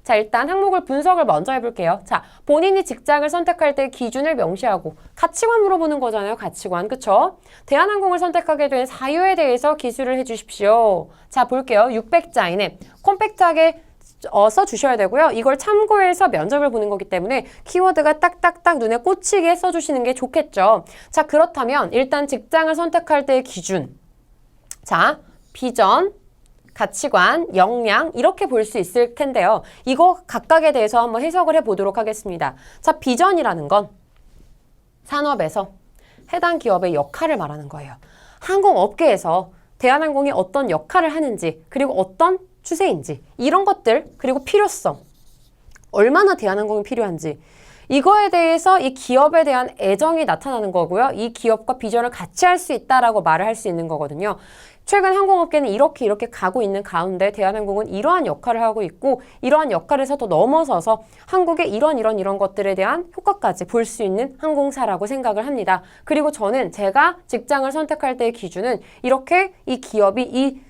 자, 일단 항목을 분석을 먼저 해볼게요. 자, 본인이 직장을 선택할 때 기준을 명시하고 가치관 물어보는 거잖아요. 가치관. 그쵸? 대한항공을 선택하게 된 사유에 대해서 기술을 해주십시오. 자, 볼게요. 600자 이내 콤팩트하게 써주셔야 되고요. 이걸 참고해서 면접을 보는 거기 때문에 키워드가 딱딱딱 눈에 꽂히게 써주시는 게 좋겠죠. 자, 그렇다면 일단 직장을 선택할 때의 기준. 자, 비전, 가치관, 역량 이렇게 볼 수 있을 텐데요. 이거 각각에 대해서 한번 해석을 해보도록 하겠습니다. 자, 비전이라는 건 산업에서 해당 기업의 역할을 말하는 거예요. 항공업계에서 대한항공이 어떤 역할을 하는지 그리고 어떤 추세인지 이런 것들 그리고 필요성 얼마나 대한항공이 필요한지 이거에 대해서 이 기업에 대한 애정이 나타나는 거고요. 이 기업과 비전을 같이 할 수 있다라고 말을 할 수 있는 거거든요. 최근 항공업계는 이렇게 가고 있는 가운데 대한항공은 이러한 역할을 하고 있고 이러한 역할에서 더 넘어서서 한국의 이런 것들에 대한 효과까지 볼 수 있는 항공사라고 생각을 합니다. 그리고 저는 제가 직장을 선택할 때의 기준은 이렇게 이 기업이 이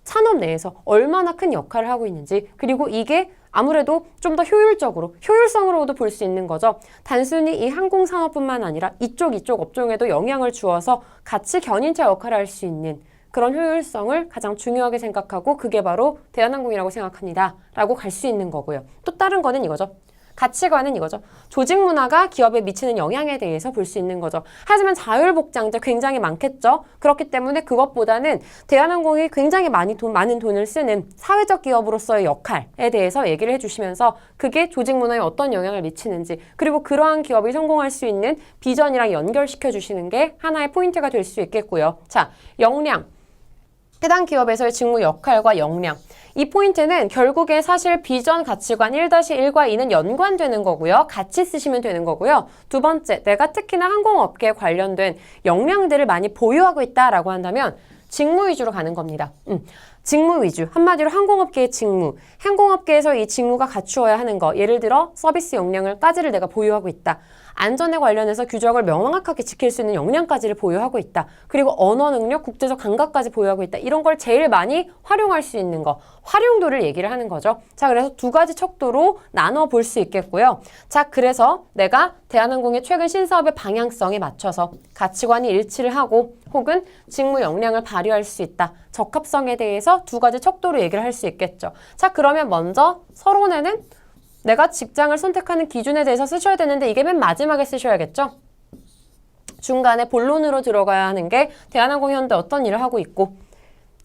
산업 내에서 얼마나 큰 역할을 하고 있는지 그리고 이게 아무래도 좀 더 효율성으로도 볼 수 있는 거죠. 단순히 이 항공산업뿐만 아니라 이쪽 업종에도 영향을 주어서 같이 견인차 역할을 할 수 있는 그런 효율성을 가장 중요하게 생각하고 그게 바로 대한항공이라고 생각합니다. 라고 갈 수 있는 거고요. 또 다른 거는 이거죠. 가치관은 이거죠. 조직 문화가 기업에 미치는 영향에 대해서 볼 수 있는 거죠. 하지만 자율복장제 굉장히 많겠죠. 그렇기 때문에 그것보다는 대한항공이 굉장히 많은 돈을 쓰는 사회적 기업으로서의 역할에 대해서 얘기를 해주시면서 그게 조직 문화에 어떤 영향을 미치는지 그리고 그러한 기업이 성공할 수 있는 비전이랑 연결시켜 주시는 게 하나의 포인트가 될 수 있겠고요. 자, 역량. 해당 기업에서의 직무 역할과 역량. 이 포인트는 결국에 사실 비전 가치관 1-1과 2는 연관되는 거고요. 같이 쓰시면 되는 거고요. 두 번째, 내가 특히나 항공업계에 관련된 역량들을 많이 보유하고 있다라고 한다면 직무 위주로 가는 겁니다. 직무 위주. 한마디로 항공업계의 직무. 항공업계에서 이 직무가 갖추어야 하는 거. 예를 들어 서비스 역량을까지를 내가 보유하고 있다. 안전에 관련해서 규정을 명확하게 지킬 수 있는 역량까지를 보유하고 있다. 그리고 언어 능력, 국제적 감각까지 보유하고 있다. 이런 걸 제일 많이 활용할 수 있는 거. 활용도를 얘기를 하는 거죠. 자, 그래서 두 가지 척도로 나눠 볼 수 있겠고요. 자, 그래서 내가 대한항공의 최근 신사업의 방향성에 맞춰서 가치관이 일치를 하고 혹은 직무 역량을 발휘할 수 있다. 적합성에 대해서 두 가지 척도로 얘기를 할 수 있겠죠. 자, 그러면 먼저 서론에는 내가 직장을 선택하는 기준에 대해서 쓰셔야 되는데 이게 맨 마지막에 쓰셔야겠죠? 중간에 본론으로 들어가야 하는 게 대한항공이 현재 어떤 일을 하고 있고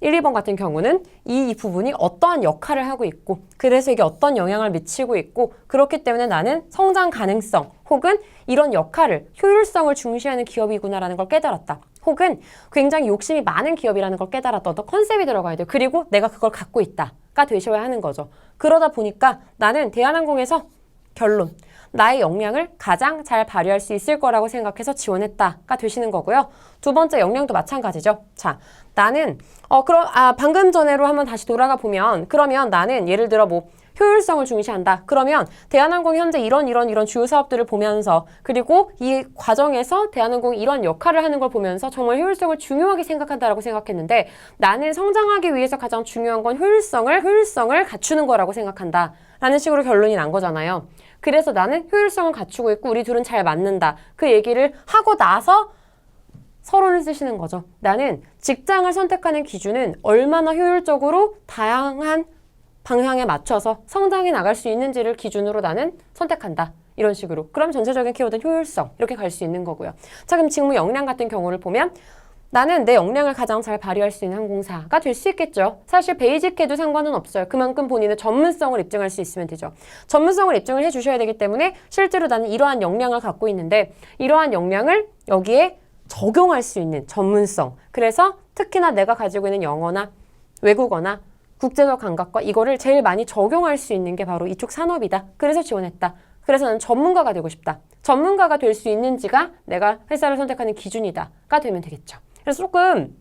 1, 2번 같은 경우는 이 부분이 어떠한 역할을 하고 있고 그래서 이게 어떤 영향을 미치고 있고 그렇기 때문에 나는 성장 가능성 혹은 이런 역할을 효율성을 중시하는 기업이구나라는 걸 깨달았다. 혹은 굉장히 욕심이 많은 기업이라는 걸 깨달았다. 어떤 컨셉이 들어가야 돼요. 그리고 내가 그걸 갖고 있다가 되셔야 하는 거죠. 그러다 보니까 나는 대한항공에서 결론. 나의 역량을 가장 잘 발휘할 수 있을 거라고 생각해서 지원했다가 되시는 거고요. 두 번째 역량도 마찬가지죠. 자, 나는 방금 전에로 한번 다시 돌아가 보면 그러면 나는 예를 들어 효율성을 중시한다. 그러면 대한항공이 현재 이런 주요 사업들을 보면서 그리고 이 과정에서 대한항공이 이런 역할을 하는 걸 보면서 정말 효율성을 중요하게 생각한다라고 생각했는데 나는 성장하기 위해서 가장 중요한 건 효율성을 갖추는 거라고 생각한다. 라는 식으로 결론이 난 거잖아요. 그래서 나는 효율성을 갖추고 있고 우리 둘은 잘 맞는다. 그 얘기를 하고 나서 서론을 쓰시는 거죠. 나는 직장을 선택하는 기준은 얼마나 효율적으로 다양한 방향에 맞춰서 성장해 나갈 수 있는지를 기준으로 나는 선택한다. 이런 식으로. 그럼 전체적인 키워드는 효율성 이렇게 갈 수 있는 거고요. 자, 그럼 직무 역량 같은 경우를 보면 나는 내 역량을 가장 잘 발휘할 수 있는 항공사가 될 수 있겠죠. 사실 베이직해도 상관은 없어요. 그만큼 본인의 전문성을 입증할 수 있으면 되죠. 전문성을 입증을 해주셔야 되기 때문에 실제로 나는 이러한 역량을 갖고 있는데 이러한 역량을 여기에 적용할 수 있는 전문성. 그래서 특히나 내가 가지고 있는 영어나 외국어나 국제적 감각과 이거를 제일 많이 적용할 수 있는 게 바로 이쪽 산업이다. 그래서 지원했다. 그래서 나는 전문가가 되고 싶다. 전문가가 될 수 있는지가 내가 회사를 선택하는 기준이다가 되면 되겠죠. 그래서 조금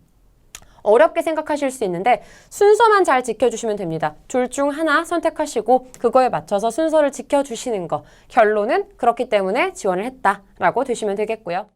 어렵게 생각하실 수 있는데 순서만 잘 지켜주시면 됩니다. 둘 중 하나 선택하시고 그거에 맞춰서 순서를 지켜주시는 거. 결론은 그렇기 때문에 지원을 했다라고 되시면 되겠고요.